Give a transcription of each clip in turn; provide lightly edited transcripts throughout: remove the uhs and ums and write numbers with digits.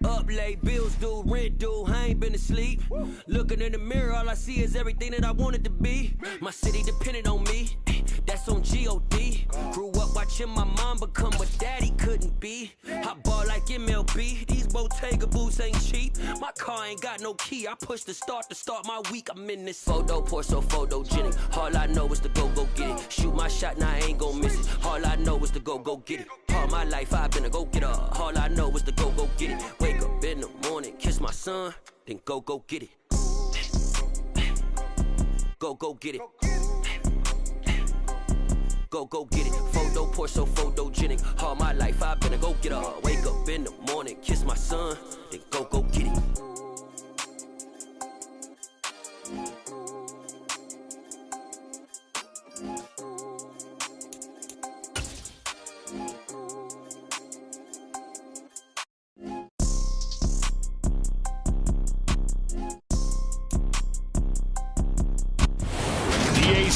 Up late, bills due, rent due, I ain't been asleep. Looking in the mirror, all I see is everything that I wanted to be. My city depended on me, that's on G.O.D. Grew up watching my mom become what daddy couldn't be. I ball like MLB, these Bottega boots ain't cheap. My car ain't got no key, I push the start to start my week. I'm in this photo, pour so photogenic. All I know is to go get it. Shoot my shot, now I ain't gon' miss it. All I know is to go get it. All my life I've been a go-getter. All I know is to go get it. Wake up in the morning, kiss my son, then go get it. Go get it. Go get it. Photo, pour so photogenic. All my life I've been a go-getter. Wake up in the morning, kiss my son, then go get it.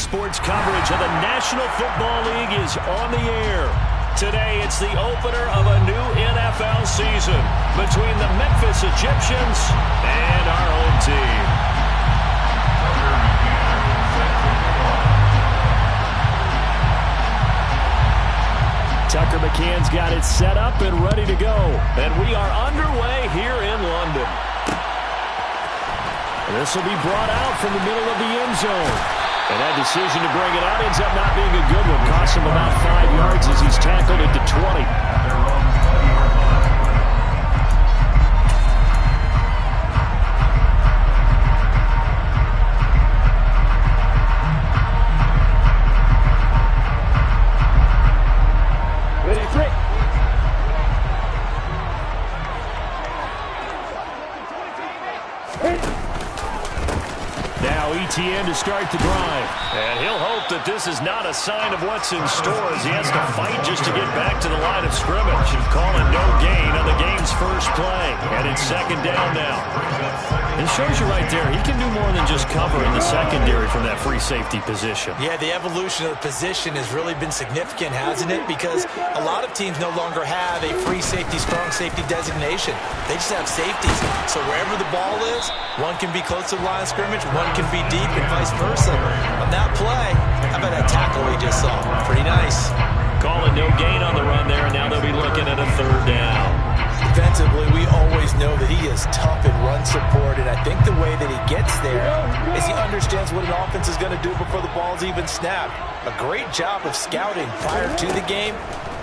Sports coverage of the National Football League is on the air. Today, it's the opener of a new NFL season between the Memphis Egyptians and our home team. Tucker McCann's got it set up and ready to go. And we are underway here in London. This will be brought out from the middle of the end zone. And that decision to bring it out ends up not being a good one. Costs him about 5 yards as he's tackled at the 20. ETN to start the drive. And he'll hope that this is not a sign of what's in store as he has to fight just to get back to the line of scrimmage. Calling no gain on the game's first play. And it's second down now. It shows you right there, he can do more than just cover in the secondary from that free safety position. Yeah, the evolution of the position has really been significant, hasn't it? Because a lot of teams no longer have a free safety, strong safety designation. They just have safeties. So wherever the ball is, one can be close to the line of scrimmage, one can be deep, and vice versa. On that play, how about that tackle we just saw? Pretty nice. Calling no gain on the run there, and now they'll be looking at a third down. Defensively, we always know that he is tough in run support, and I think the way that he gets there is he understands what an offense is going to do before the ball's even snapped. A great job of scouting prior to the game,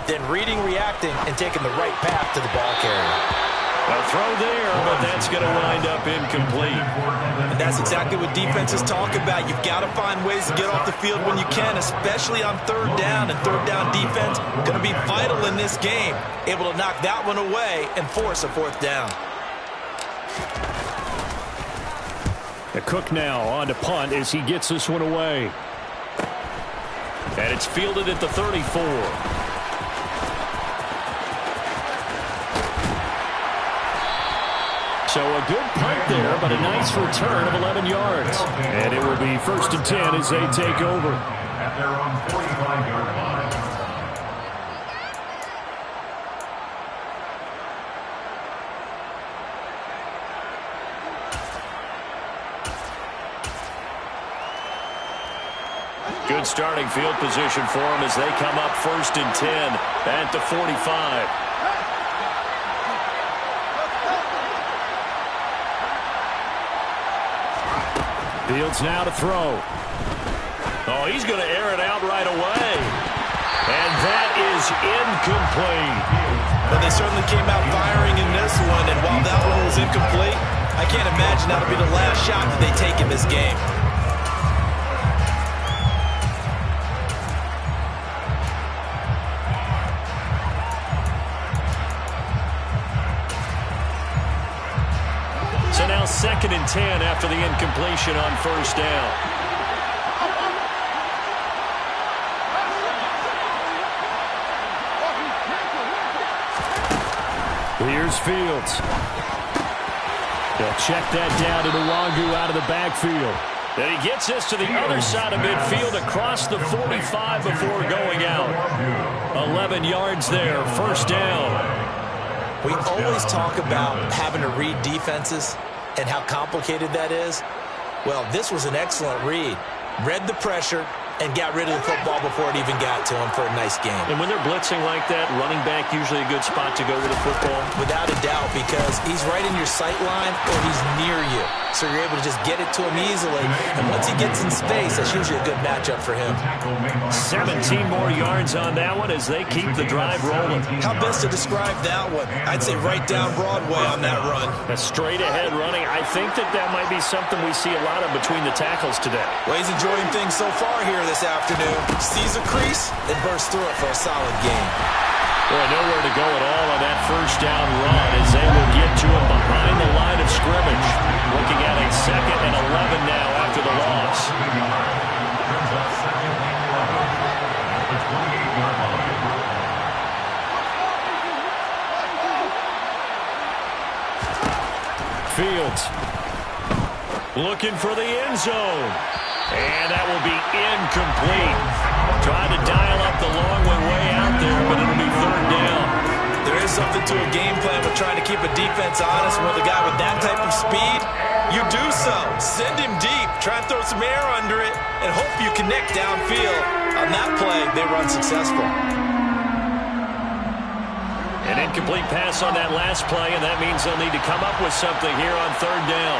then reading, reacting, and taking the right path to the ball carrier. A throw there, but that's going to wind up incomplete. And that's exactly what defenses talk about. You've got to find ways to get off the field when you can, especially on third down. And third down defense going to be vital in this game. Able to knock that one away and force a fourth down. The Cook now on to punt as he gets this one away. And it's fielded at the 34. So a good punt there, but a nice return of 11 yards. And it will be 1st and 10 as they take over. At their own 45-yard line. Good starting field position for them as they come up 1st and 10 at the 45. Fields now to throw. Oh, he's going to air it out right away. And that is incomplete. But they certainly came out firing in this one, and while that one was incomplete, I can't imagine that'll be the last shot that they take in this game. So now 2nd and 10 after the incompletion on 1st down. Here's Fields. They'll check that down to Nwangu out of the backfield. Then he gets this to the other side of midfield across the 45 before going out. 11 yards there, 1st down. We always talk about having to read defenses and how complicated that is. Well, this was an excellent read. Read the pressure and got rid of the football before it even got to him for a nice game. And when they're blitzing like that, running back usually a good spot to go with the football? Without a doubt, because he's right in your sight line or he's near you. So you're able to just get it to him easily. And once he gets in space, that's usually a good matchup for him. 17 more yards on that one as they keep the drive rolling. How best to describe that one? I'd say right down Broadway on that run. A straight ahead running. I think that might be something we see a lot of between the tackles today. Well, he's enjoying things so far here this afternoon. Sees a crease and bursts through it for a solid gain. Boy, nowhere to go at all on that first down run as they will get to him behind the line of scrimmage. Looking at a 2nd and 11 now after the loss. Fields looking for the end zone. And that will be incomplete. Trying to dial up the long way out there, but it'll be 3rd down. There is something to a game plan with trying to keep a defense honest. With a guy with that type of speed, you do so. Send him deep. Try and throw some air under it and hope you connect downfield. On that play, they run successful. An incomplete pass on that last play, and that means they'll need to come up with something here on 3rd down.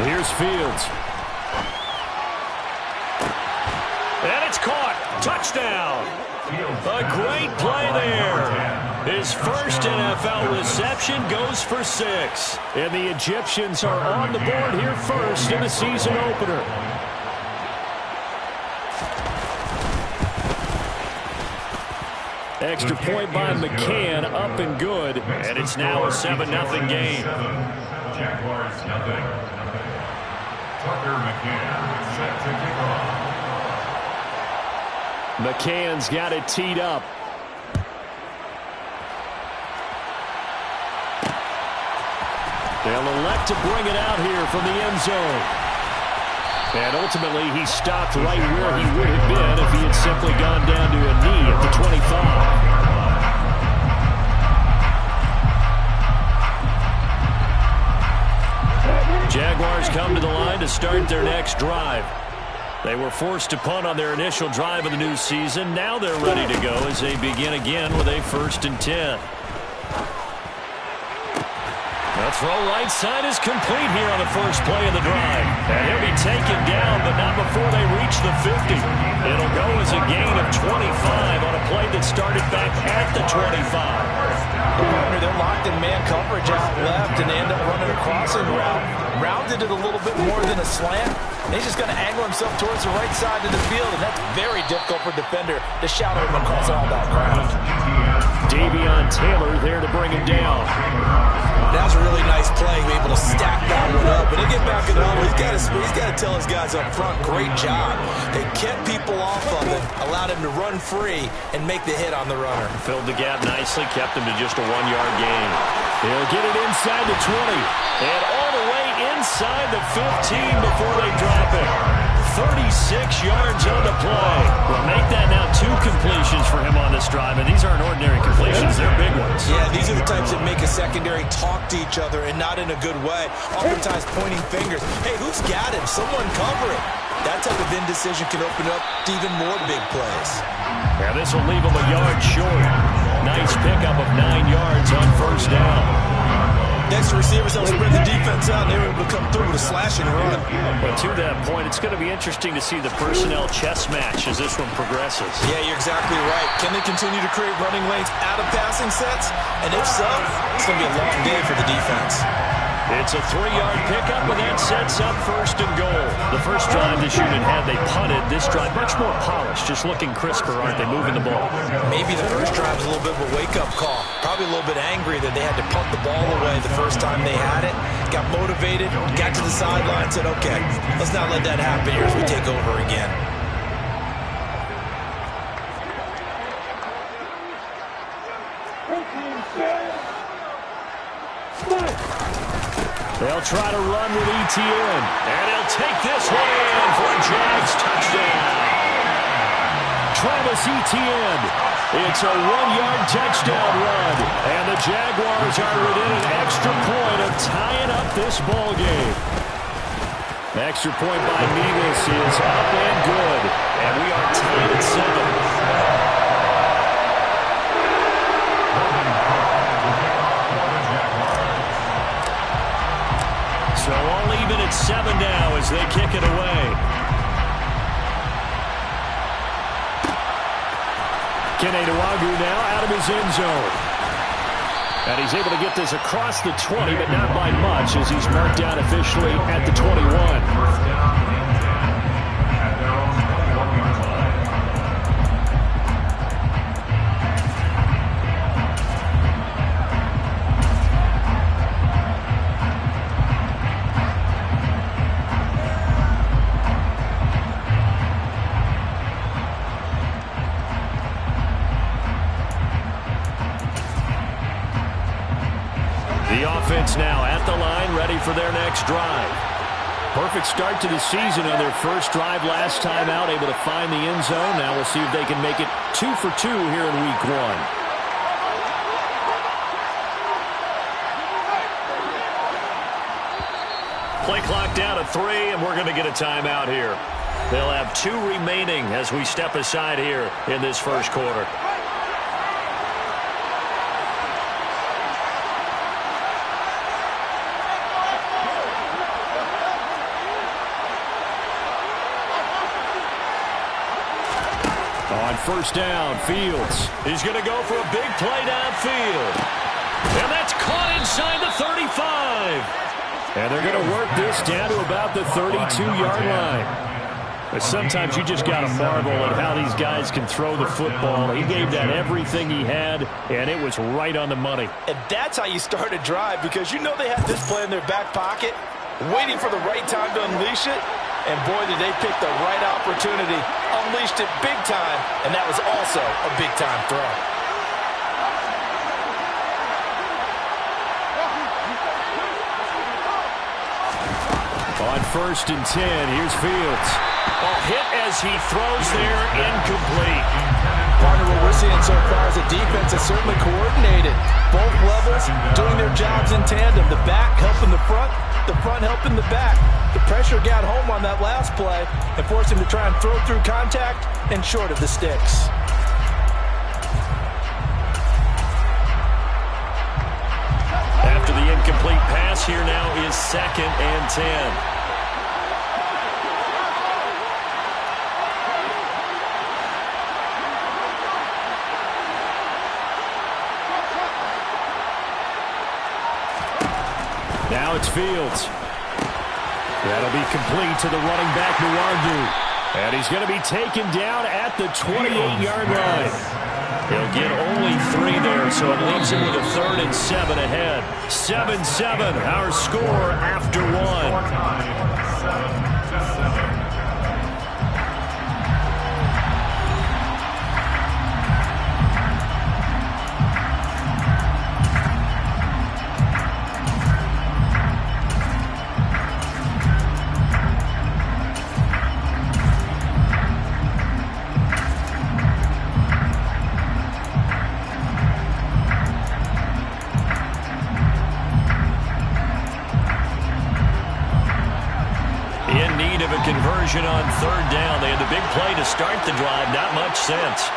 Here's Fields. And it's caught. Touchdown. A great play there. His first NFL reception goes for 6. And the Egyptians are on the board here first in the season opener. Extra point by McCann, up and good. And it's now a 7-0 game. Jaguars nothing. Tucker McCann set to kick off. McCann's got it teed up. They'll elect to bring it out here from the end zone. And ultimately, he stopped right where he would have been if he had simply gone down to a knee at the 25. Jaguars come to the line to start their next drive. They were forced to punt on their initial drive of the new season. Now they're ready to go as they begin again with a 1st and 10. The throw right side is complete here on the first play of the drive. And he'll be taken down, but not before they reach the 50. It'll go as a gain of 25 on a play that started back at the 25. They're locked in man coverage out left, and they end up running a crossing route. Rounded it a little bit more than a slant. And he's just going to angle himself towards the right side of the field, and that's very difficult for a defender to shadow him across all that ground. Davion Taylor there to bring him down. That was a really nice play, able to stack that one up. But they get back in the hole. He's got to tell his guys up front, great job. They kept people off of him, allowed him to run free and make the hit on the runner. Filled the gap nicely, kept him to just a 1-yard gain. He'll get it inside the 20 and all the way inside the 15 before they drop it. 36 yards on the play. Well, make that now 2 completions for him on this drive, and these aren't ordinary completions. They're big ones. Yeah, these are the types that make a secondary talk to each other, and not in a good way. Oftentimes pointing fingers. Hey, who's got him? Someone cover it. That type of indecision can open up to even more big plays. Yeah, this will leave him a yard short. Nice pickup of 9 yards on 1st down. Next receivers help spread the defense out, and they were able to come through with a slashing run. But to that point, it's going to be interesting to see the personnel chess match as this one progresses. Yeah, you're exactly right. Can they continue to create running lanes out of passing sets? And if so, it's going to be a long day for the defense. It's a 3-yard pickup, and that sets up 1st and goal. The first drive this unit had, they punted. This drive, much more polished, just looking crisper, aren't they, moving the ball? Maybe the first drive was a little bit of a wake-up call. Probably a little bit angry that they had to punt the ball away the first time they had it. Got motivated, got to the sideline, said, okay, let's not let that happen here as we take over again. They'll try to run with ETN, and he'll take this one in for a Jags touchdown. Travis Etienne. It's a 1-yard touchdown run. And the Jaguars are within an extra point of tying up this ball game. Extra point by Nevis is up and good. And we are tied at 7. So all even at 7 now as they kick it away. Keneduagu now out of his end zone. And he's able to get this across the 20, but not by much as he's marked down officially at the 21. First down and 10 at their own 21-yard line. The offense now at the line, ready for their next drive. Perfect start to the season on their first drive last time out, able to find the end zone. Now we'll see if they can make it 2 for 2 here in week 1. Play clock down to 3, and we're going to get a timeout here. They'll have 2 remaining as we step aside here in this first quarter. On first down, Fields. He's going to go for a big play downfield. And that's caught inside the 35. And they're going to work this down to about the 32-yard line. But sometimes you just got to marvel at how these guys can throw the football. He gave that everything he had, and it was right on the money. And that's how you start a drive, because you know they had this play in their back pocket, waiting for the right time to unleash it. And boy, did they pick the right opportunity. Unleashed it big time, and that was also a big-time throw. On first and 10, here's Fields. A hit as he throws there, incomplete. Partner, what we're seeing so far is a defense that's certainly coordinated. Both levels doing their jobs in tandem. The back helping the front helping the back. The pressure got home on that last play and forced him to try and throw through contact and short of the sticks. After the incomplete pass, here now is 2nd and 10. Now it's Fields. That'll be complete to the running back, Nuardu. And he's going to be taken down at the 28-yard line. He'll get only 3 there, so it leaves him with a 3rd and 7 ahead. 7-7, our score after 1. 7-7. Conversion on 3rd down. They had the big play to start the drive. Not much sense.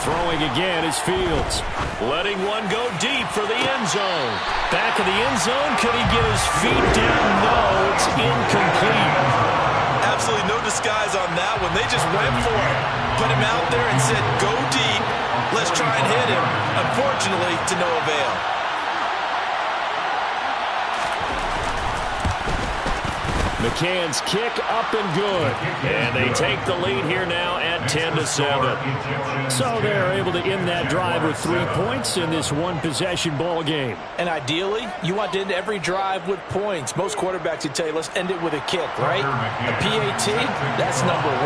Throwing again is Fields. Letting one go deep for the end zone. Back of the end zone. Could he get his feet down? No, it's incomplete. Absolutely no disguise on that one. They just went for it. Put him out there and said, go deep. Let's try and hit him. Unfortunately, to no avail. McCann's kick up and good. And they take the lead here now at 10-7. So they're able to end that drive with 3 points in this one-possession ball game. And ideally, you want to end every drive with points. Most quarterbacks would tell you, let's end it with a kick, right? A PAT, that's number 1.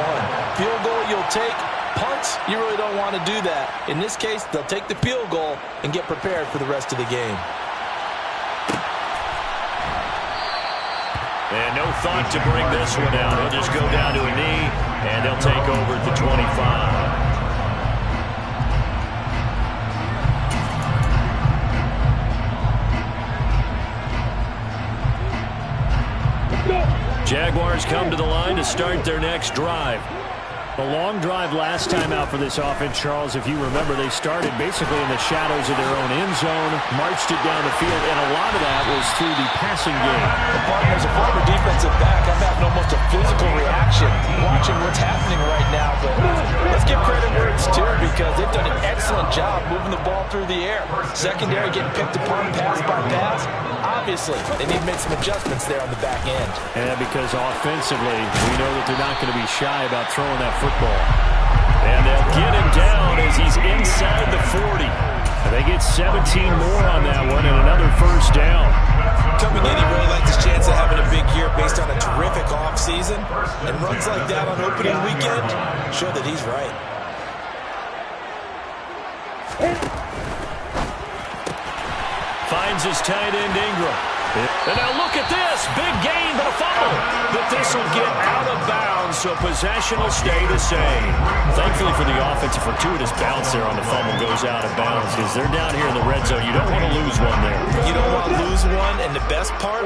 Field goal you'll take. Punts, you really don't want to do that. In this case, they'll take the field goal and get prepared for the rest of the game. And no thought to bring this one out. He'll just go down to a knee, and they'll take over at the 25. Jaguars come to the line to start their next drive. A long drive last time out for this offense, Charles. If you remember, they started basically in the shadows of their own end zone, marched it down the field, and a lot of that was through the passing game. The partner, as a former defensive back, I'm having almost a physical reaction watching what's happening right now. But let's give credit where it's due because they've done an excellent job moving the ball through the air. Secondary getting picked apart pass by pass. Obviously, they need to make some adjustments there on the back end. And because offensively, we know that they're not going to be shy about throwing that football. And they'll get him down as he's inside the 40. And they get 17 more on that one and another first down. Coming in, he really likes his chance of having a big year based on a terrific offseason. And runs like that on opening weekend show that he's right. Finds his tight end Ingram. And now look at this. Big gain, but a fumble. But this will get out of bounds, so possession will stay the same. Thankfully for the offense, a fortuitous bounce there on the fumble goes out of bounds because they're down here in the red zone. You don't want to lose one there. You don't want to lose one, and the best part,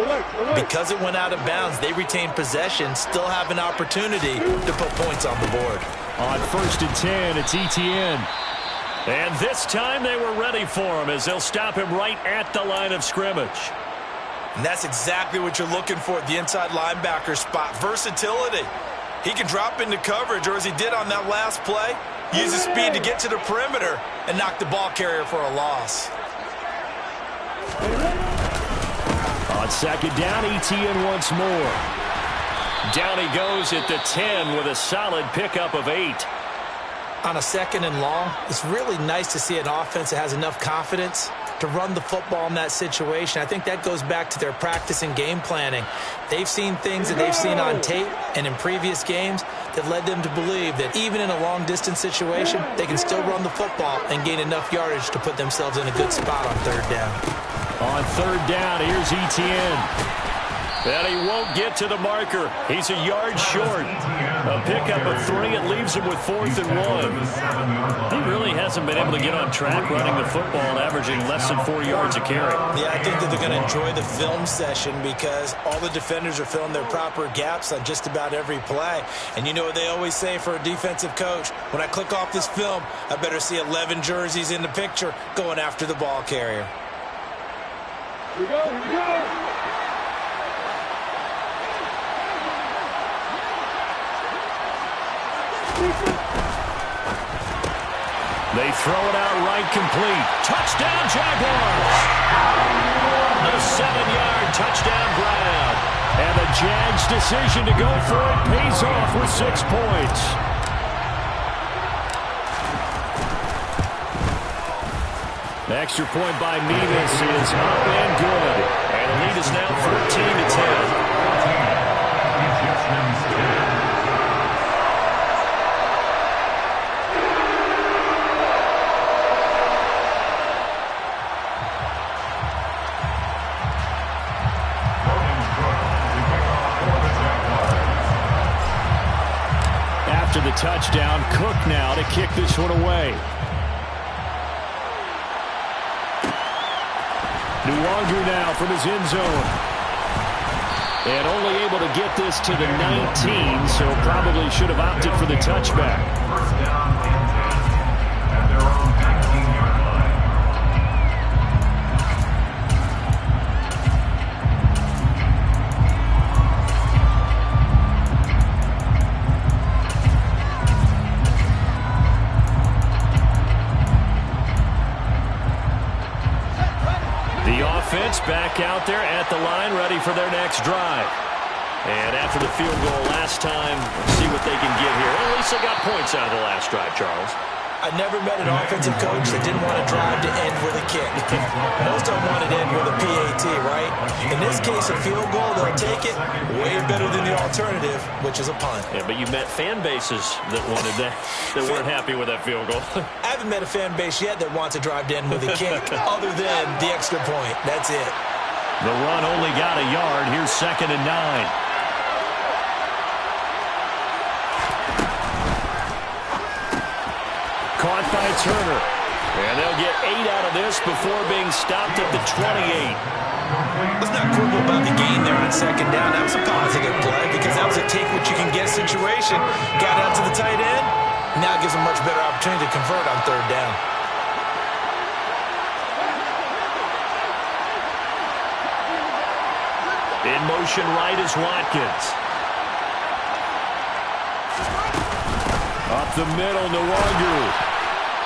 because it went out of bounds, they retain possession, still have an opportunity to put points on the board. On 1st and 10, it's ETN. And this time they were ready for him as they'll stop him right at the line of scrimmage. And that's exactly what you're looking for at the inside linebacker spot. Versatility. He can drop into coverage, or as he did on that last play, use his speed to get to the perimeter and knock the ball carrier for a loss. On 2nd down, ETN once more. Down he goes at the 10 with a solid pickup of 8. On a 2nd and long, it's really nice to see an offense that has enough confidence to run the football in that situation. I think that goes back to their practice and game planning. They've seen things that they've seen on tape and in previous games that led them to believe that even in a long-distance situation, they can still run the football and gain enough yardage to put themselves in a good spot on 3rd down. On 3rd down, here's ETN. And he won't get to the marker. He's a yard short. A pickup of 3. It leaves him with 4th and 1. He really hasn't been able to get on track running the football, averaging less than 4 yards a carry. Yeah, I think that they're going to enjoy the film session because all the defenders are filling their proper gaps on just about every play. And you know what they always say for a defensive coach? When I click off this film, I better see 11 jerseys in the picture going after the ball carrier. Here we go, here we go. They throw it out right complete. Touchdown, Jaguars! A 7-yard touchdown grab. And the Jags' decision to go for it pays off with 6 points. The extra point by Mevis is up and good. And the lead is now 14-10. After the touchdown, Cook now to kick this one away. Nuwangu now from his end zone. And only able to get this to the 19, so probably should have opted for the touchback. 1st down and 10 at their own 19-yard line. Offense back out there at the line, ready for their next drive. And after the field goal last time, let's see what they can get here. Well, at least they got points out of the last drive, Charles. I never met an offensive coach that didn't want to drive to end with a kick. Most of them wanted to end with a PAT, right? In this case, a field goal, they'll take it way better than the alternative, which is a punt. Yeah, but you met fan bases that wanted that, that weren't happy with that field goal. I haven't met a fan base yet that wants to drive to end with a kick other than the extra point. That's it. The run only got a yard. Here's 2nd and 9. returner. And they'll get 8 out of this before being stopped at the 28. Let's not quibble about the gain there on second down. That was a positive play because that was a take-what-you-can-get situation. Got out to the tight end. Now gives them much better opportunity to convert on third down. In motion right is Watkins. Up the middle, Nwangu.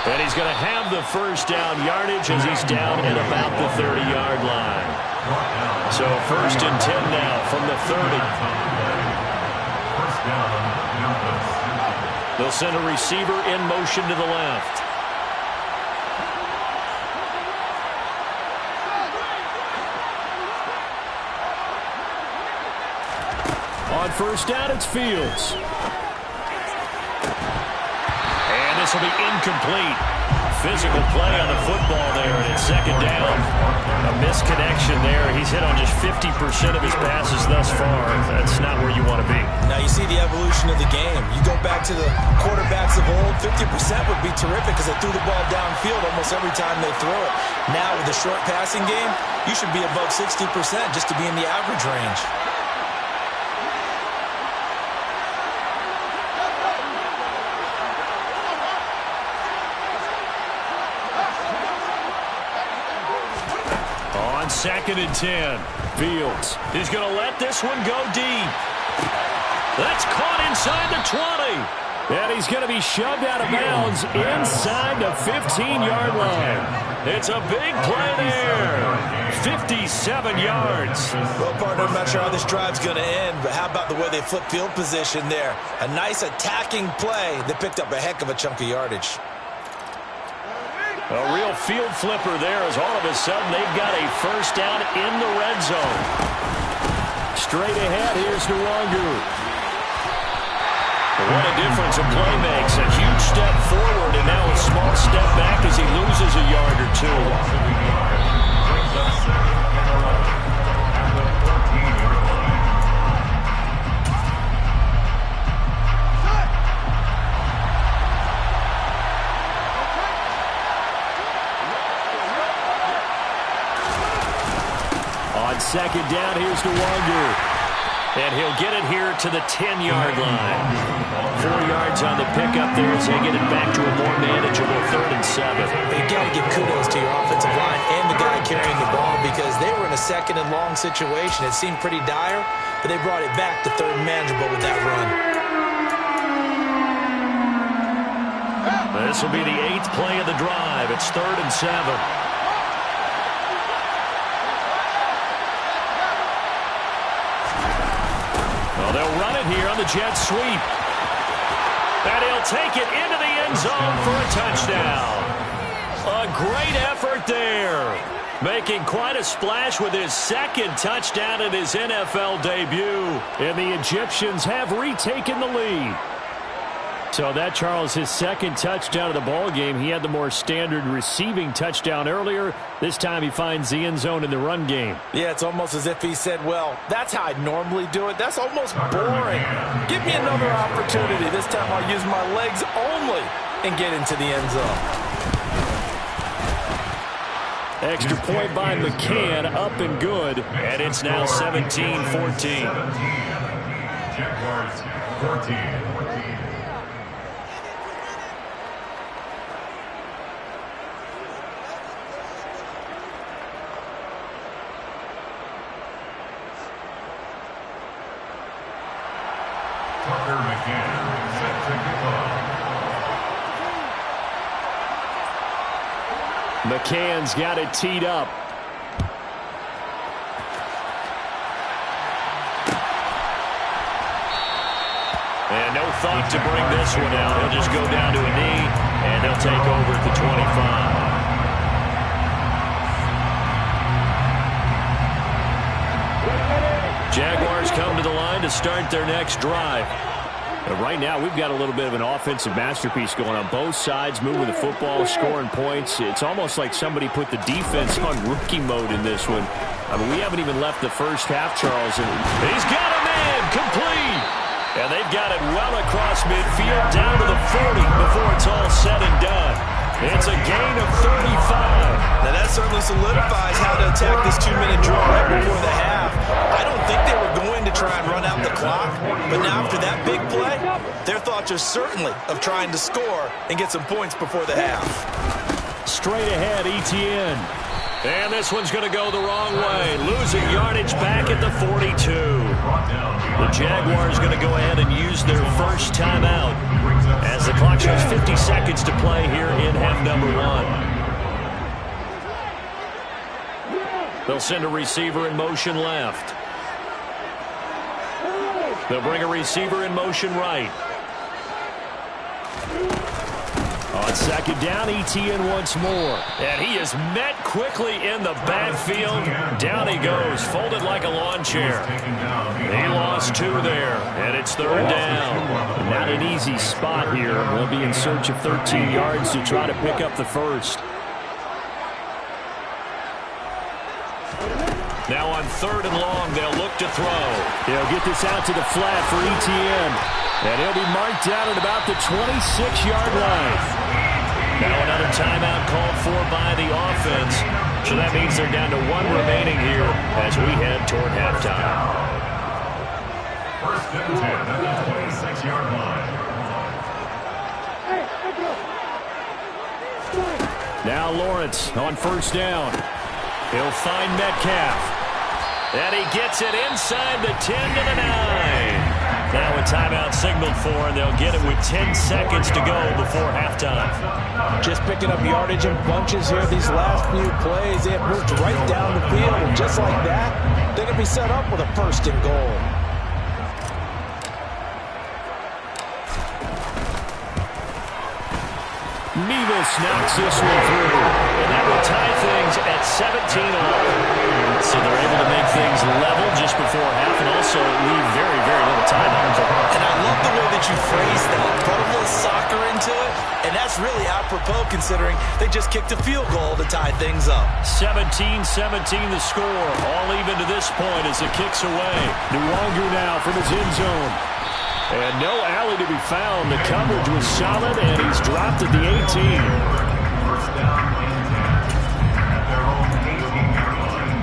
And he's going to have the first down yardage as he's down at about the 30-yard line. So 1st and 10 now from the 30. They'll send a receiver in motion to the left. On first down, it's Fields. And this will be incomplete. Physical play on the football there, and it's second down. A misconnection there. He's hit on just 50% of his passes thus far. That's not where you want to be. Now you see the evolution of the game. You go back to the quarterbacks of old, 50% would be terrific because they threw the ball downfield almost every time they throw it. Now with the short passing game, you should be above 60% just to be in the average range. Second and 10. Fields. He's going to let this one go deep. That's caught inside the 20. And he's going to be shoved out of bounds inside the 15-yard line. It's a big play there. 57 yards. Well, partner, I'm not sure how this drive's going to end, but how about the way they flip field position there? A nice attacking play that picked up a heck of a chunk of yardage. A real field flipper there as all of a sudden they've got a first down in the red zone. Straight ahead, here's Nwangu. What a difference a play makes. A huge step forward and now a small step back as he loses a yard or two. Second down, here's Nwangu. And he'll get it here to the 10-yard line. 4 yards on the pickup there as they get it back to a more manageable 3rd and 7. You got to give kudos to your offensive line and the guy carrying the ball because they were in a second and long situation. It seemed pretty dire, but they brought it back to 3rd and manageable with that run. This will be the 8th play of the drive. It's 3rd and 7. They'll run it here on the jet sweep. And he'll take it into the end zone for a touchdown. A great effort there. Making quite a splash with his 2nd touchdown in his NFL debut. And the Egyptians have retaken the lead. So that, Charles, his 2nd touchdown of the ball game. He had the more standard receiving touchdown earlier. This time he finds the end zone in the run game. Yeah, it's almost as if he said, well, that's how I normally do it. That's almost boring. Give me another opportunity. This time I'll use my legs only and get into the end zone. Extra point by McCann, up and good. And it's now 17-14. Jaguars 14. McCann's got it teed up. And no thought to bring this one out. He'll just go down to a knee, and he'll take over at the 25. Jaguars come to the line to start their next drive. And right now, we've got a little bit of an offensive masterpiece going on both sides, moving the football, scoring points. It's almost like somebody put the defense on rookie mode in this one. I mean, we haven't even left the first half, Charles. And he's got a man complete. And they've got it well across midfield down to the 40 before it's all said and done. It's a gain of 35. Now that certainly solidifies how to attack this 2-minute drill right before the half. I don't think they were going to try and run out the clock, but now after that big play, their thoughts are certainly of trying to score and get some points before the half. Straight ahead, ETN. And this one's going to go the wrong way. Losing yardage back at the 42. The Jaguars going to go ahead and use their first timeout as the clock shows 50 seconds to play here in half number 1. They'll send a receiver in motion left. They'll bring a receiver in motion right. On second down, ETN once more. And he is met quickly in the backfield. Down he goes, folded like a lawn chair. He lost 2 there, and it's third down. Not an easy spot here. They'll be in search of 13 yards to try to pick up the first. Now on third and long, they'll look to throw. They'll get this out to the flat for ETN. And he'll be marked down at about the 26-yard line. Now another timeout called for by the offense. So that means they're down to 1 remaining here as we head toward halftime. First and 10 at the 26-yard line. Now Lawrence on first down. He'll find Metcalf. And he gets it inside the 10 to the 9. Now a timeout signaled for, and they'll get it with 10 seconds to go before halftime. Just picking up yardage in bunches here these last few plays. They have moved right down the field, and just like that, they're going to be set up with a first and goal. Nevis knocks this one through, and that will tie things at 17-11. So they're able to make things level just before half and also leave very, very little time on it. And I love the way that you phrase that. Put a little soccer into it, and that's really apropos considering they just kicked a field goal to tie things up. 17-17 the score. All even to this point as it kicks away. Nwangu now from his end zone. And no alley to be found. The coverage was solid, and he's dropped at the 18. First down and 10 at their own 18-yard line.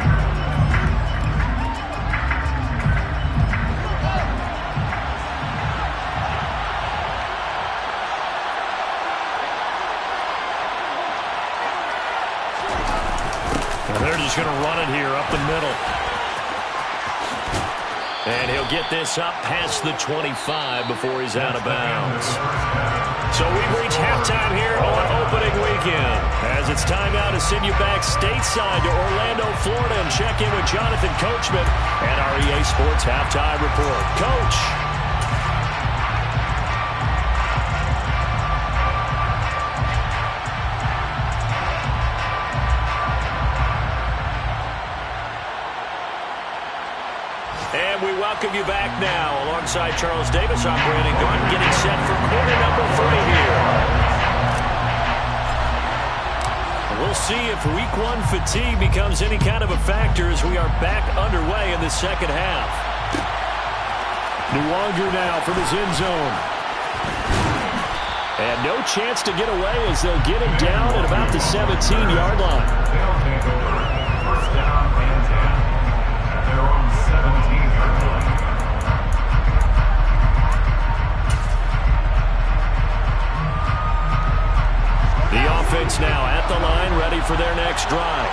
And they're just going to run it here up the middle. And he'll get this up past the 25 before he's out of bounds. So we've reached halftime here on opening weekend. As it's time now to send you back stateside to Orlando, Florida, and check in with Jonathan Coachman and our EA Sports Halftime Report. Coach. And we welcome you back now alongside Charles Davis, I'm Brandon Gordon, getting set for quarter number 3 here. We'll see if week 1 fatigue becomes any kind of a factor as we are back underway in the second half. Nwangu now from his end zone. And no chance to get away as they'll get him down at about the 17-yard line. They'll take over. First down and 10 at their own 17-yard line. The offense now at the line, ready for their next drive.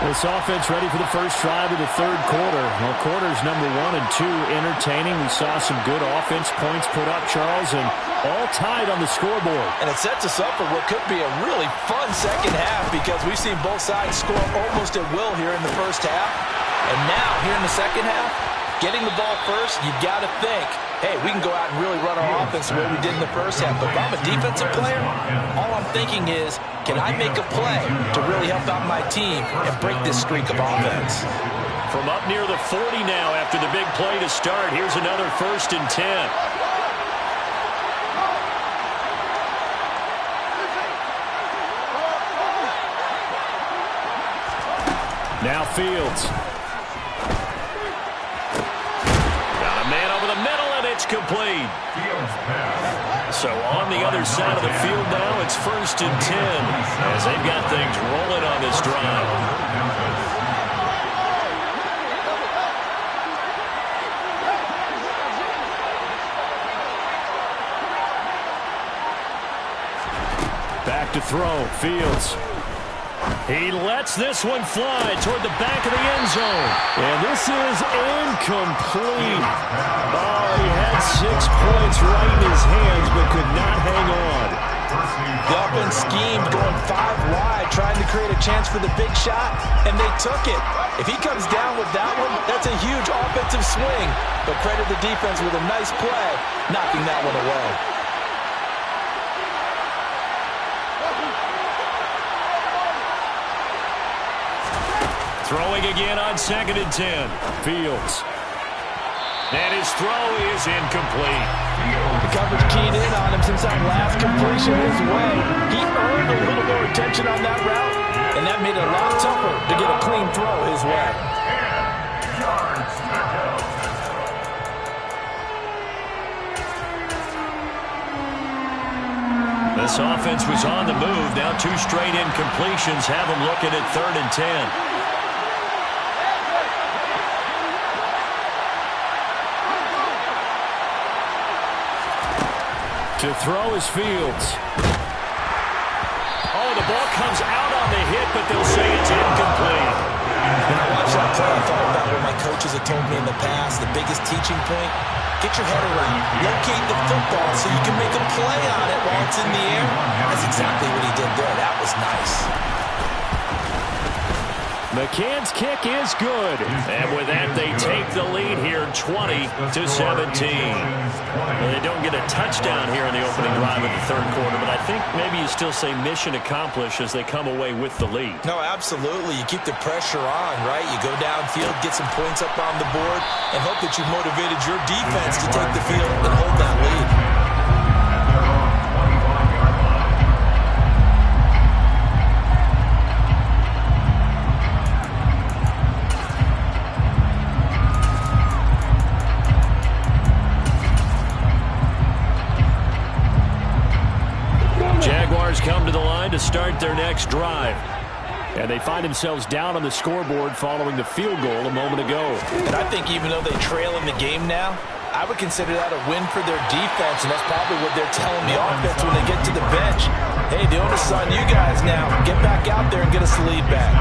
This offense ready for the first drive of the third quarter. Well, quarters number 1 and 2 entertaining. We saw some good offense points put up, Charles, and all tied on the scoreboard. And it sets us up for what could be a really fun second half because we've seen both sides score almost at will here in the first half. And now, here in the second half, getting the ball first, you've got to think, hey, we can go out and really run our offense the way we did in the first half. But if I'm a defensive player, all I'm thinking is, can I make a play to really help out my team and break this streak of offense? From up near the 40 now after the big play to start, here's another first and 10. Now Fields. Got a man over the middle, and It's complete. So on the other side of the field now, it's 1st and 10 as they've got things rolling on this drive. Back to throw. Fields. He lets this one fly toward the back of the end zone. And this is incomplete. Oh, he had 6 points right in his hands but could not hang on. The offense schemed going 5 wide, trying to create a chance for the big shot, and they took it. If he comes down with that one, that's a huge offensive swing. But credit the defense with a nice play, knocking that one away. Throwing again on 2nd and 10. Fields. And his throw is incomplete. The coverage keyed in on him since that last completion his way. He earned a little more attention on that route, and that made it a lot tougher to get a clean throw his way. This offense was on the move. Now 2 straight incompletions have them looking at 3rd and 10. To throw is Fields. Oh, the ball comes out on the hit, but they'll say it's incomplete. When I watched that play, I thought about what my coaches have told me in the past. The biggest teaching point, get your head around. Locate the football so you can make a play on it while it's in the air. That's exactly what he did there. That was nice. McCann's kick is good. And with that, they take the lead here 20-17. Well, they don't get a touchdown here in the opening drive of the 3rd quarter, but I think maybe you still say mission accomplished as they come away with the lead. No, absolutely. You keep the pressure on, right? You go downfield, get some points up on the board, and hope that you've motivated your defense to take the field and hold that lead. Come to the line to start their next drive. And they find themselves down on the scoreboard following the field goal a moment ago. And I think even though they trail in the game now, I would consider that a win for their defense, and that's probably what they're telling the offense when they get to the bench. Hey, the onus is on you guys now. Get back out there and get us the lead back.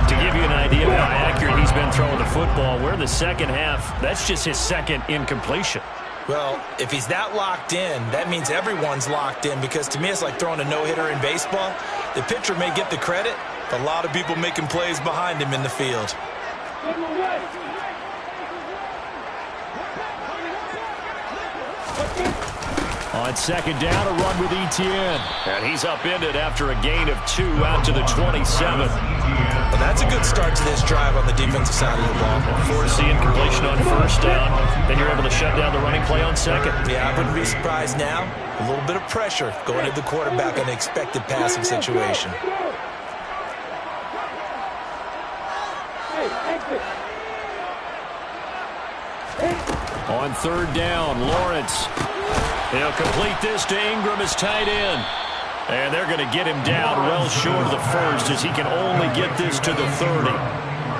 To give you an idea of how accurate he's been throwing the football, we're in the second half. That's just his 2nd incompletion. Well, if he's that locked in, that means everyone's locked in, because to me it's like throwing a no-hitter in baseball. The pitcher may get the credit, but a lot of people making plays behind him in the field. On 2nd down, a run with Etienne. And he's upended after a gain of 2 out to the 27. Well, that's a good start to this drive on the defensive side of the ball. Force the incompletion on 1st down. Then you're able to shut down the running play on 2nd. Yeah, I wouldn't be surprised now. A little bit of pressure going to the quarterback on the expected passing situation. On 3rd down, Lawrence. He'll complete this to Ingram as tight end. And they're going to get him down well short of the 1st as he can only get this to the 30.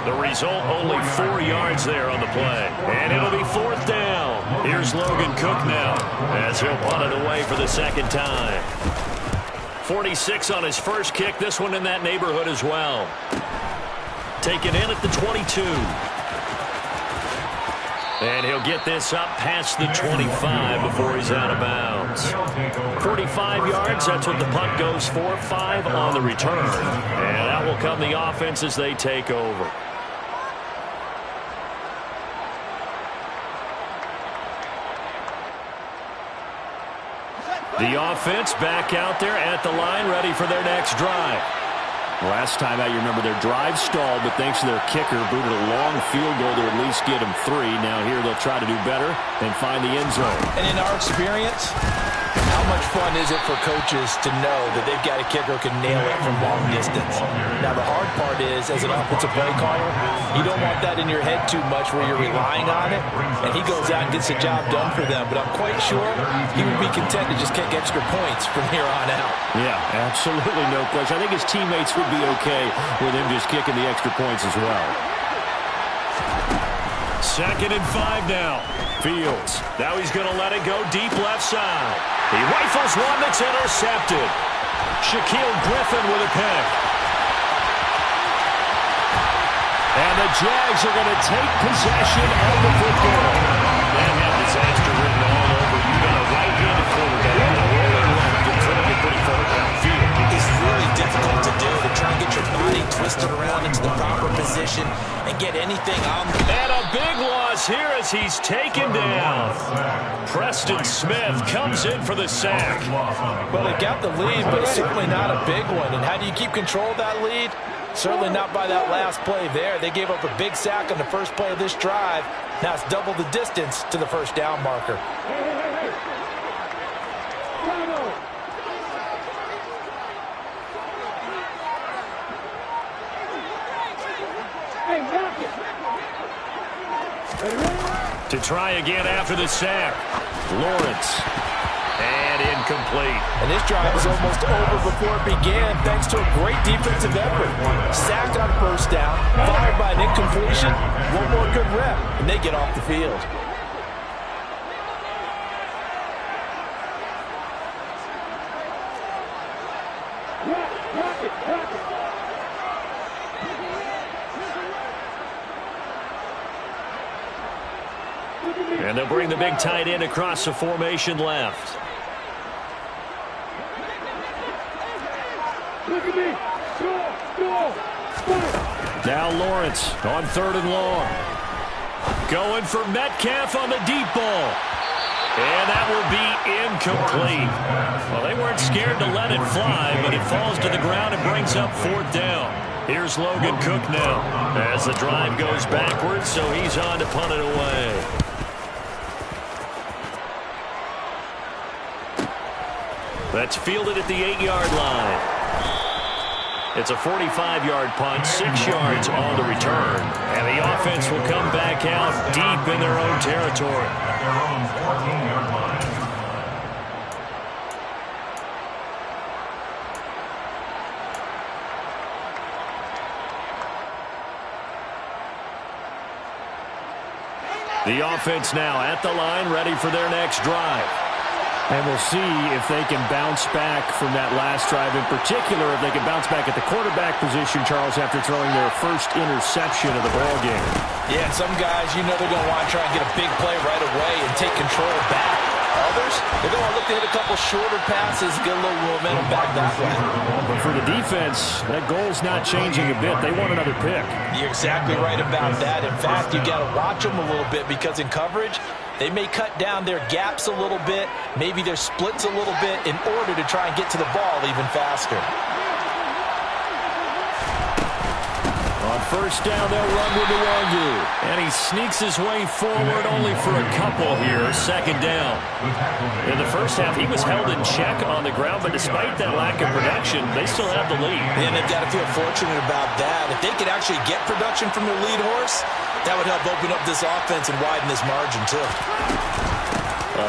The result, only 4 yards there on the play. And it'll be 4th down. Here's Logan Cook now as he'll punt it away for the 2nd time. 46 on his first kick. This one in that neighborhood as well. Taken in at the 22. And he'll get this up past the 25 before he's out of bounds. 45 yards, that's what the punt goes for. 5 on the return. And that will come the offense as they take over. The offense back out there at the line, ready for their next drive. Last time out, you remember their drive stalled, but thanks to their kicker, booted a long field goal to at least get them 3. Now here they'll try to do better and find the end zone. And in our experience, How much fun is it for coaches to know that they've got a kicker who can nail it from long distance? Now, the hard part is, as an offensive play caller, you don't want that in your head too much where you're relying on it, and he goes out and gets the job done for them. But I'm quite sure he would be content to just kick extra points from here on out. Yeah, absolutely no question. I think his teammates would be okay with him just kicking the extra points as well. 2nd and 5 now. Fields. Now he's going to let it go deep left side. He rifles one that's intercepted. Shaquille Griffin with a pick. And the Jags are going to take possession of the football. That had disaster written all over. You've got a right-handed quarterback rolling left and throwing it pretty far downfield. It's really difficult to do, to try and get your body twisted around into the proper position and get anything on. And a big loss here as he's taken down. Preston Smith comes in for the sack. Well, they got the lead, but it's certainly not a big one. And how do you keep control of that lead? Certainly not by that last play there. They gave up a big sack on the first play of this drive. Now it's double the distance to the first down marker. To try again after the sack. Lawrence. And incomplete. And this drive is almost over before it began thanks to a great defensive effort. Sack on first down, followed by an incompletion. One more good rep, and they get off the field. And they'll bring the big tight end across the formation left. Now Lawrence on 3rd and long. Going for Metcalf on the deep ball. And that will be incomplete. Well, they weren't scared to let it fly, but it falls to the ground and brings up 4th down. Here's Logan Cook now as the drive goes backwards, so he's on to punt it away. That's fielded at the 8-yard line. It's a 45-yard punt, 6 yards on the return. And the offense will come back out deep in their own territory. At their own 14-yard line. The offense now at the line, ready for their next drive. And we'll see if they can bounce back from that last drive. In particular, if they can bounce back at the quarterback position, Charles, after throwing their first interception of the ballgame. Yeah, and some guys, you know they're going to want to try and get a big play right away and take control back. Others, they're going to look to hit a couple shorter passes, get a little momentum back that way. But for the defense, that goal's not changing a bit. They want another pick. You're exactly right about that. In fact, you got to watch them a little bit because in coverage, they may cut down their gaps a little bit, maybe their splits a little bit in order to try and get to the ball even faster. On first down, they'll run with Nwangu. And he sneaks his way forward only for a couple here. 2nd down. In the first half, he was held in check on the ground, but despite that lack of production, they still have the lead. And they've got to feel fortunate about that. If they could actually get production from their lead horse, that would help open up this offense and widen this margin, too.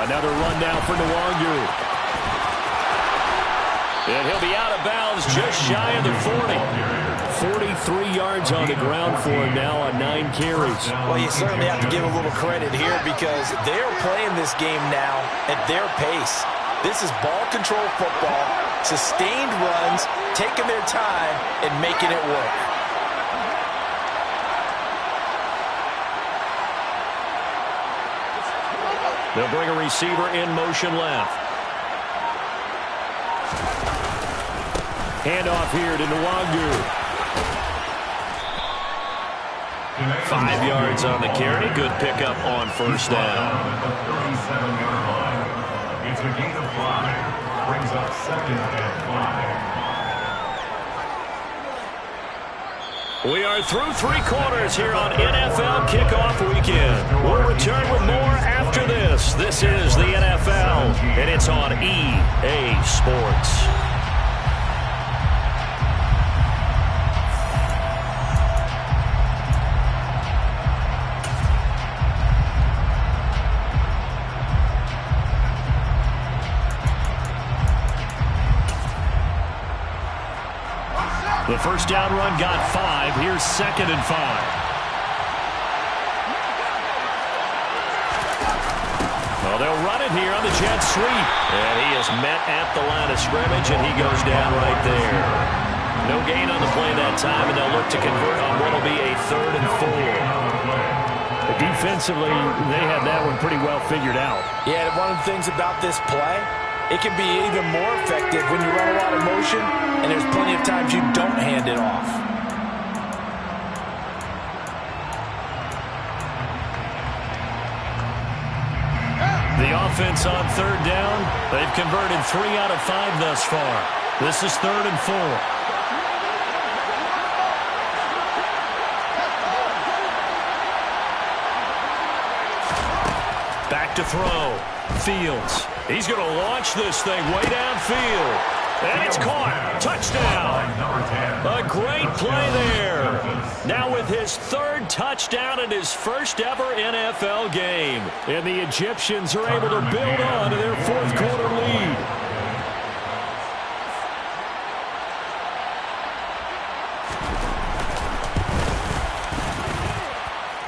Another run now for Nwangu. And he'll be out of bounds just shy of the 40. 43 yards on the ground for him now on 9 carries. Well, you certainly have to give a little credit here because they're playing this game now at their pace. This is ball control football, sustained runs, taking their time, and making it work. They'll bring a receiver in motion left. Handoff here to Nwangu. 5 yards on the carry. Good pickup on first down. At the 37-yard line. It's a gain of 5. Brings up 2nd and 5. We are through three quarters here on NFL Kickoff Weekend. We'll return with more after this. This is the NFL, and it's on EA Sports. The first down run got 5. Here's 2nd and 5. Well, they'll run it here on the jet sweep. And he is met at the line of scrimmage, and he goes down right there. No gain on the play that time, and they'll look to convert on what will be a 3rd and 4. Defensively, they had that one pretty well figured out. Yeah, and one of the things about this play, it can be even more effective when you run a lot of motion, and there's plenty of times you don't hand it off. The offense on 3rd down, they've converted 3 out of 5 thus far. This is 3rd and 4. Back to throw. Fields. He's going to launch this thing way downfield. And it's caught. Touchdown. A great play there. Now with his 3rd touchdown in his first ever NFL game. And the Egyptians are able to build on to their 4th quarter lead.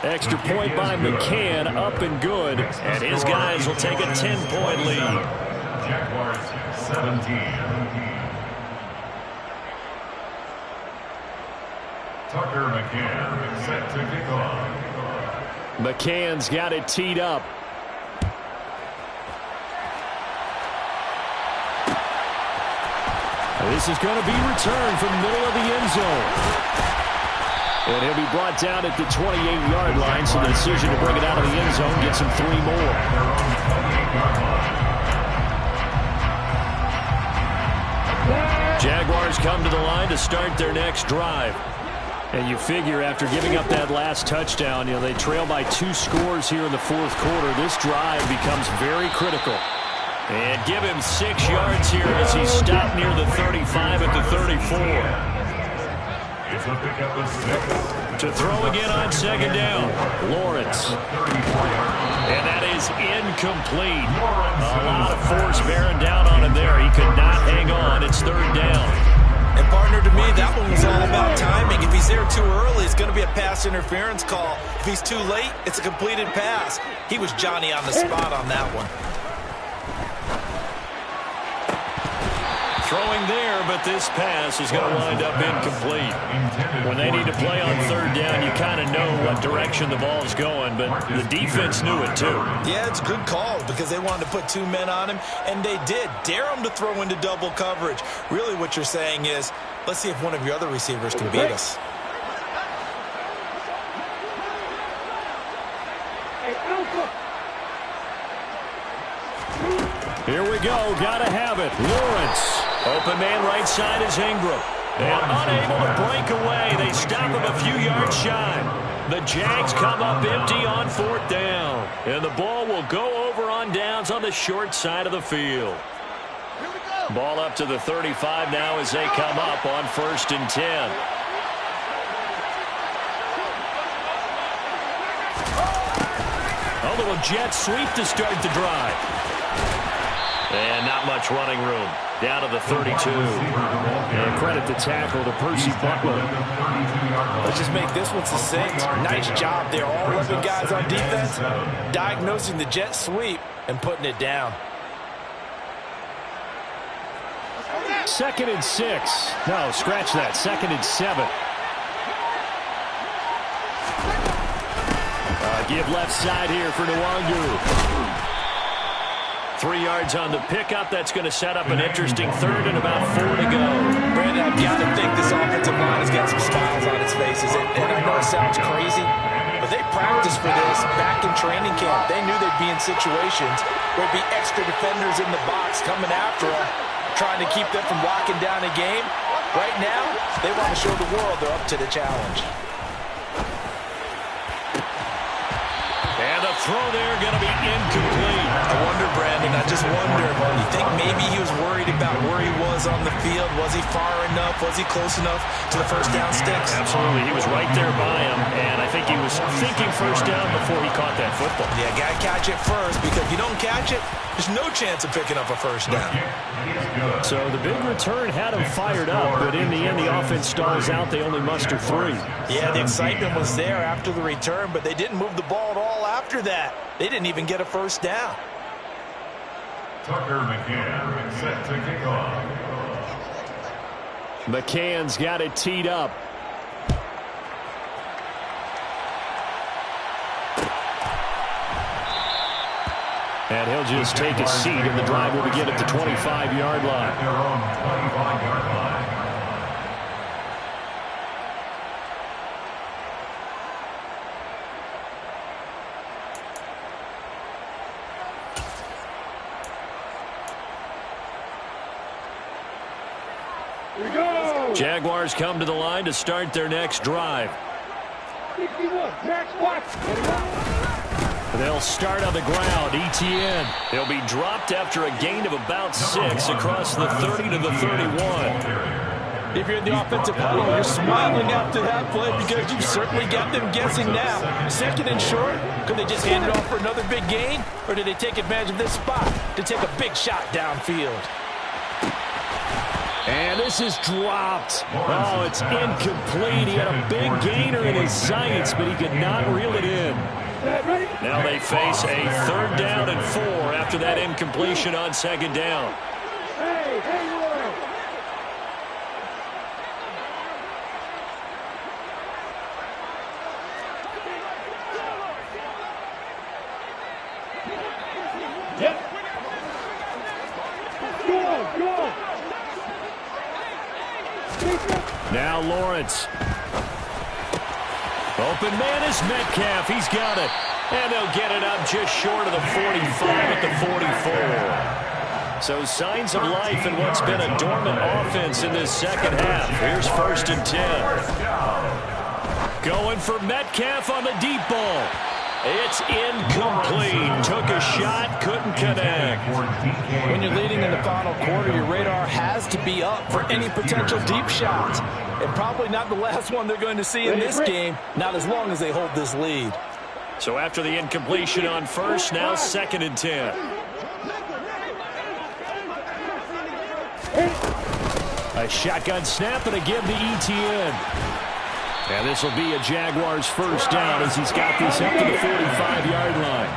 Extra point by McCann, up and good. And his guys will take a 10-point lead. Jaguars 17. Tucker McCann set to kick off. McCann's got it teed up. This is going to be returned from the middle of the end zone. And he'll be brought down at the 28-yard line, so the decision to bring it out of the end zone gets him 3 more. Jaguars come to the line to start their next drive. And you figure after giving up that last touchdown, they trail by 2 scores here in the 4th quarter. This drive becomes very critical. And give him 6 yards here as he stopped near the 35 at the 34. To throw again on 2nd down. Lawrence. And that is incomplete. A lot of force bearing down on him there. He could not hang on. It's 3rd down. And partner, to me, that one was all about timing. If he's there too early, it's going to be a pass interference call. If he's too late, it's a completed pass. He was Johnny on the spot on that one. Throwing there, but this pass is going to wind up incomplete. When they need to play on 3rd down, you kind of know what direction the ball's going, but the defense knew it too. Yeah, it's a good call because they wanted to put 2 men on him, and they did. Dare him to throw into double coverage. Really what you're saying is, let's see if one of your other receivers can beat us. Here we go. Got to have it. Lawrence. Open man right side is Ingram. And unable to break away. They stop him a few yards shy. The Jags come up empty on 4th down. And the ball will go over on downs on the short side of the field. Ball up to the 35 now as they come up on 1st and 10. A little jet sweep to start the drive. And not much running room. Down to the 32. And credit the tackle to Percy Butler. Let's just make this one succinct. Nice job there. All 11 guys on defense diagnosing the jet sweep and putting it down. 2nd and 6. No, scratch that. 2nd and 7. Give left side here for Nwangu. 3 yards on the pickup. That's going to set up an interesting 3rd and about 4 to go. Brandon, I've got to think this offensive line has got some smiles on its faces. And I know it sounds crazy, but they practiced for this back in training camp. They knew they'd be in situations where there'd be extra defenders in the box coming after them, trying to keep them from locking down a game. Right now, they want to show the world they're up to the challenge. And the throw there going to be incomplete. I wonder, Brandon, I just wonder, you think maybe he was worried about where he was on the field? Was he far enough? Was he close enough to the first down sticks? Absolutely. He was right there by him, and I think he was thinking first down before he caught that football. Yeah, got to catch it first, because if you don't catch it, there's no chance of picking up a first down. So the big return had him fired up, but in the end, the offense stalls out. They only muster 3. Yeah, the excitement was there after the return, but they didn't move the ball at all after that. They didn't even get a first down. Tucker McCann set to kick off. McCann's got it teed up. And he'll just take a seat, and the drive will begin at the 25-yard line. Their own 25-yard line. Here we go. Jaguars come to the line to start their next drive. 61, Max Watts. They'll start on the ground. ETN. He'll be dropped after a gain of about 6 across the 30 to the 31. If you're in the offensive huddle, you're smiling after that play because you've certainly got them guessing now. Second and short, could they just hand it off for another big gain? Or did they take advantage of this spot to take a big shot downfield? And this is dropped. Oh, it's incomplete. He had a big gainer in his sights, but he could not reel it in. Now they face a 3rd down and 4 after that incompletion on 2nd down. Now Lawrence. Open man is Metcalf. He's got it. And they'll get it up just short of the 45 at the 44. So signs of life in what's been a dormant offense in this second half. Here's 1st and 10. Going for Metcalf on the deep ball. It's incomplete. Took a shot, couldn't connect. When you're leading in the final quarter, your radar has to be up for any potential deep shots. And probably not the last one they're going to see in this game, not as long as they hold this lead. So after the incompletion on 1st, now 2nd and 10. A shotgun snap and a give to ETN. And this will be a Jaguars 1st down as he's got this up to the 45-yard line.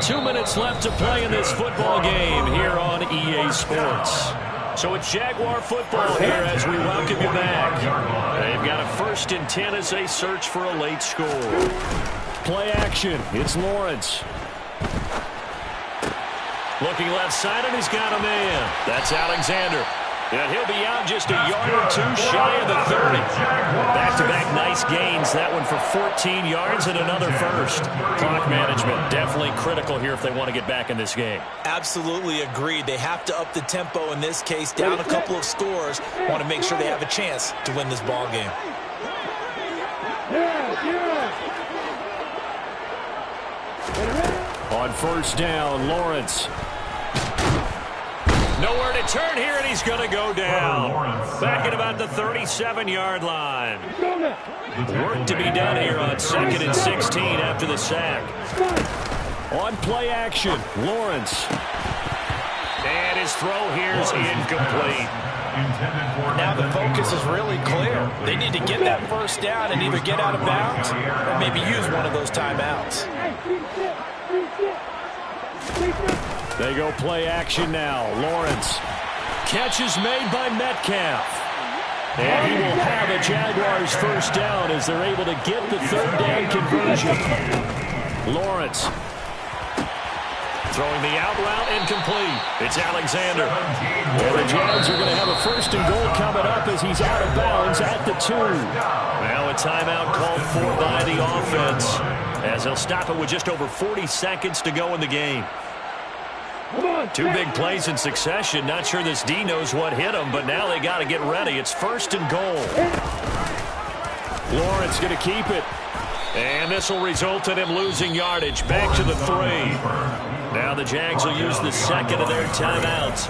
2 minutes left to play in this football game here on EA Sports. So it's Jaguar football here as we welcome you back. They've got a 1st and 10 as they search for a late score. Play action. It's Lawrence. Looking left side, and he's got a man. That's Alexander. And he'll be out just a yard or 2 shy of the 30. Back-to-back nice gains. That one for 14 yards and another 1st. Clock management definitely critical here if they want to get back in this game. Absolutely agreed. They have to up the tempo in this case, down a couple of scores. Want to make sure they have a chance to win this ball game. On 1st down, Lawrence. Nowhere to turn here, and he's going to go down. Back at about the 37-yard line. Work to be done here on 2nd and 16 after the sack. On play action, Lawrence. And his throw here is incomplete. Now the focus is really clear. They need to get that 1st down and either get out of bounds or maybe use one of those timeouts. They go play action now. Lawrence. Catch is made by Metcalf. And he will have a Jaguars 1st down as they're able to get the 3rd down conversion. Lawrence. Throwing the out route incomplete. It's Alexander. Well, the Jags are going to have a 1st and goal coming up as he's out of bounds at the 2. Now a timeout called for by the offense as they'll stop it with just over 40 seconds to go in the game. Two big plays in succession. Not sure this D knows what hit him, but now they got to get ready. It's 1st and goal. Lawrence going to keep it. And this will result in him losing yardage. Back to the 3. Now the Jags will use the second of their timeouts,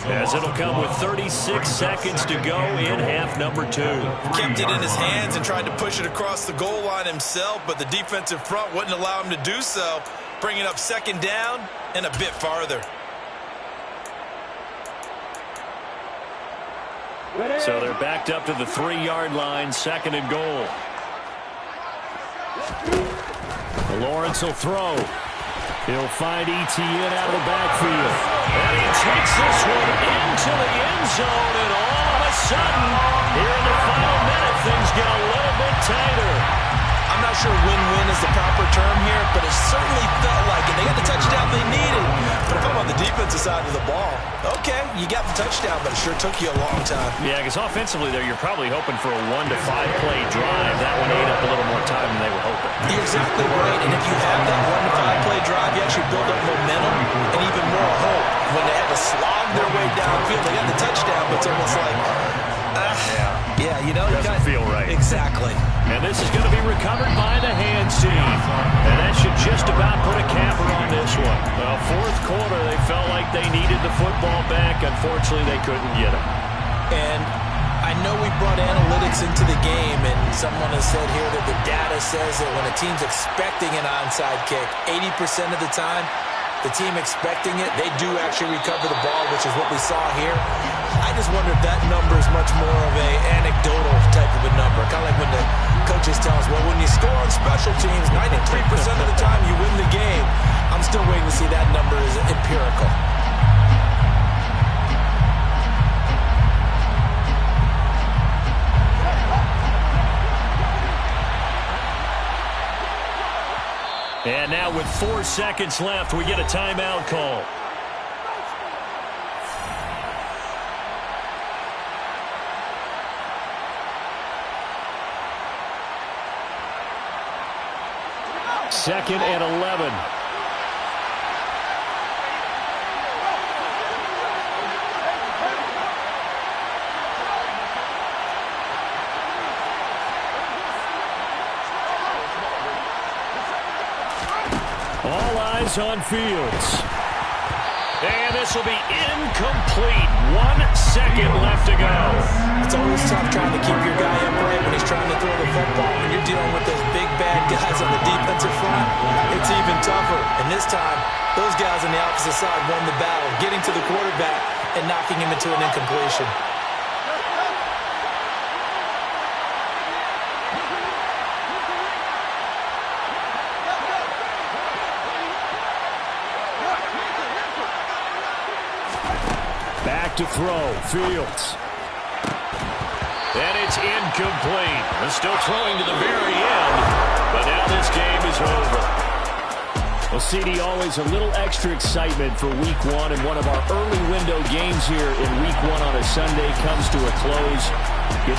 as it'll come with 36 seconds to go in half number 2. Kept it in his hands and tried to push it across the goal line himself, but the defensive front wouldn't allow him to do so, bringing up 2nd down and a bit farther. So they're backed up to the 3-yard line, 2nd and goal. Lawrence will throw. He'll find Etienne out of the backfield. And he takes this one into the end zone, and all of a sudden, here in the final minute, things get a little bit tighter. I'm not sure win-win is the proper term here, but it certainly felt like it. They got the touchdown they needed. But if I'm on the defensive side of the ball, okay, you got the touchdown, but it sure took you a long time. Yeah, because offensively there, you're probably hoping for a 1 to 5 play drive. That one ate up a little more time than they were hoping. You're exactly right, and if you have that 1 to 5 play drive, you actually build up momentum and even more hope. When they had to slog their way downfield, they got the touchdown, but it's almost like, yeah, you know, doesn't feel right. Exactly. And this is going to be recovered by the hands team. And that should just about put a capper on this one. Well, 4th quarter, they felt like they needed the football back. Unfortunately, they couldn't get it. And I know we brought analytics into the game, and someone has said here that the data says that when a team's expecting an onside kick, 80% of the time, the team expecting it, they do actually recover the ball, which is what we saw here. I just wonder if that number is much more of a anecdotal type of a number. Kind of like when the coaches tell us, well, when you score on special teams, 93% of the time you win the game. I'm still waiting to see that number is empirical. And now with 4 seconds left, we get a timeout call. Second and 11. All eyes on Fields. And this will be incomplete. 1 second left to go. It's always tough trying to keep your guy upright when he's trying to throw the football. When you're dealing with those big, bad guys on the defensive front, it's even tougher. And this time, those guys on the opposite side won the battle, getting to the quarterback and knocking him into an incompletion. Back to throw, Fields. And it's incomplete. They're still throwing to the very end, but now this game is over. Well, CD, always a little extra excitement for Week 1, and one of our early window games here in Week 1 on a Sunday comes to a close.